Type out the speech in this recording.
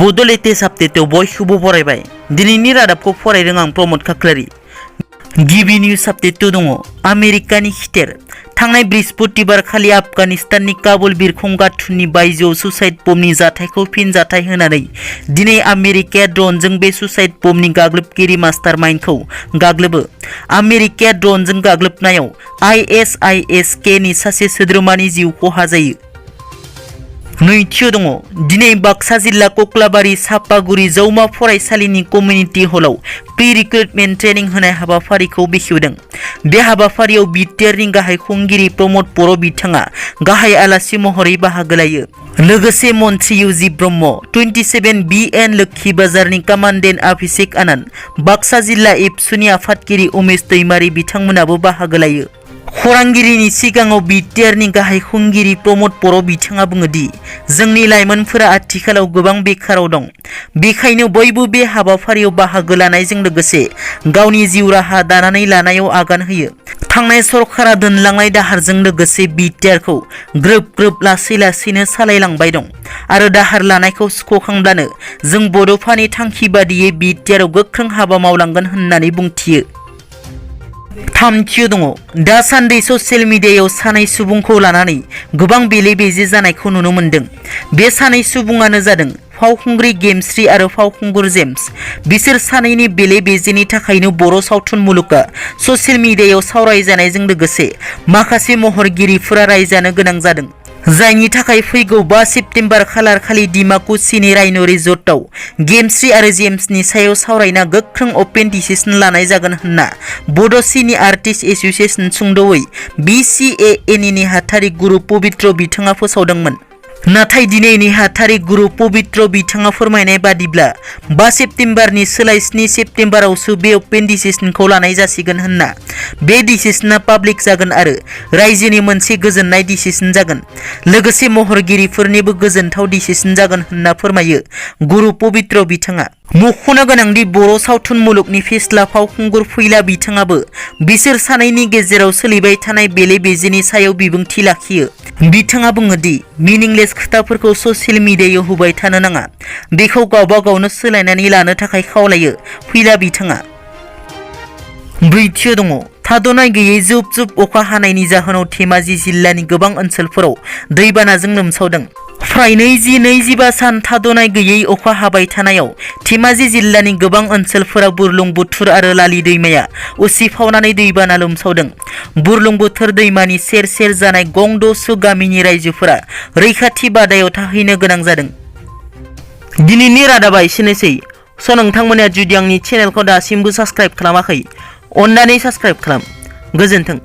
Bodo latest update बयखौबो बरायबाय दिनैनि रादाबखौ फरायदों आं प्रमोद खाख्लारि गिबि निउज आपडेट दङ आमेरिकानि खिथेर थांनाय बृहस्पतिबार खालि आफगानिस्ताननि काबुल बिरखं गाथोननि बायजोआव सुसाइड बमनि जाथायखौ फिनजाथाय होनानै दिनै आमेरिकाया ड्रनजों बे सुसाइड बमनि गाग्लोबगिरि मास्टारमाइन्डखौ गाग्लोबो आमेरिकाया ड्रनजों गाग्लोबनायाव ISIS-K नि सासे सोद्रोमानि जिउ खहा जायो नैथियाव दङ दिनै बाक्सा जिल्ला कक्लाबारि सापागुरि जौमा फरायसालिनि कमिउनिटि हलाव प्रि रिक्रुटमेन्ट ट्रेनिं होनाय हाबाफारिखौ बेखेवदों बे हाबाफारियाव बिटिआरनि गाहाय खुंगिरि प्रमोद बर' बिथाङा गाहाय आलासि महरै बाहागो लायो लोगोसे मन्त्रि इउजि ब्रह्म 27 BN लोक्षि बाजारनि कमान्डेन्ट अभिषेक आनन्द बाक्सा जिल्ला एबसुनि आफादगिरि उमेश दैमारि बिथांमोनाबो बाहागो लायो खौरांगिरिनि सिगाङाव बिटिआरनि गाहाय खुंगिरि प्रमोद बर' बिथाङा बुङो दि जोंनि लाइमोनफोरा आथिखालाव गोबां बेखाराव दं बेखायनो बयबो बे हाबाफारियाव बाहागो लानायजों लोगोसे गावनि जिउ राहा दानानै लानायाव आगान होयो थांनाय सरकारा दोनलांनाय दाहारजों लोगोसे बिटिआरखौ ग्रोब ग्रोब लासै लासैनो सालायलांबाय दं आरो दाहार लानायखौ सुख'खांब्लानो जों बड'फानि थांखि बादियै बिटिआरआव गोख्रों हाबा मावलांगोन होननानै बुंथियो थामथियाव दङ दासान्दि ससियेल मिडियायाव सानै सुबुंखौ लानानै गोबां बेले बेजे जानायखौ नुनो मोन्दों बे सानै सुबुङानो जादों फावखुंग्रि गेमस्रि आरो फावखुंगुर जेम्स बिसोर सानैनि बेले बेजेनि थाखायनो बर' सावथुन मुलुगा ससियेल मिडियायाव सावरायजानायजों लोगोसे माखासे महरगिरिफोरा रायजानो गोनां जादों जायनि थाखाय फैगौ 5 सेप्तेम्बर खालार खालि डिमाकुसिनि राइन' रिजर्टआव गेमस्रि आरो जेम्सनि सायाव सावरायना गोख्रों अपेन डिसिसन लानाय जागोन होनना बड' सिनि आर्टिस्ट एस'सिएशन सुंद'यै BCAA नि नेहाथारि गुरु पबित्र बिथाङा फोसावदोंमोन नाथाय दिनै नेहाथारि गुरु पबित्र बिथाङा फोरमायनाय बादिब्ला 5 सेप्तेम्बरनि सोलाय 7 सेप्तेम्बरावसो बे अपेन डिसिसनखौ लानाय जासिगोन होनना बे डिसिसना पाब्लिक जागोन आरो रायजोनि मोनसे गोजोननाय डिसिसन जागोन लोगोसे महरगिरिफोरनिबो गोजोनथाव डिसिसन जागोन होनना फोरमायो गुरु पबित्र बिथाङा मख'नो गोनांदि बर' सावथुन मुलुगनि फेस्ला फावखुंगुर फैला बिथाङाबो बिसोर सानैनि गेजेराव सोलिबाय थानाय बेले बेजेनि सायाव बिबुंथि लाखियो बिथाङा बुङो दि मिनिंलेस खोथाफोरखौ ससियेल मिडियायाव होबाय थानो नाङा बेखौ गावबा गावनो सोलायनानै लानो थाखाय खावलायो फैला बिथाङा ब्रैथियाव दङ थाद'नाय गैयै जुब जुब अखा हानायनि जाहोनाव धेमाजि जिल्लानि गोबां ओनसोलफोराव दैबानाजों लोमसावदों फ्राय 20-25 सान थाद'नाय गैयै अखा हाबाय थानायाव धेमाजि जिल्लानि गोबां ओनसोलफोरा बुरलुंबुथुर आरो लालि दैमाया उसिफावनानै दैबाना लोमसावदों बुरलुंबुथुर दैमानि सेर सेर जानाय गंद'सो गामिनि रायजोफोरा रैखाथि बादायाव थाहैनो गोनां जादों दिनैनि रादाबा एसेनोसै नोंथांमोना जुदि आंनि चेनेलखौ दासिमबो साबस्क्राइब खालामाखै अन्नानै साबस्क्राइब खालाम गोजोन्थों।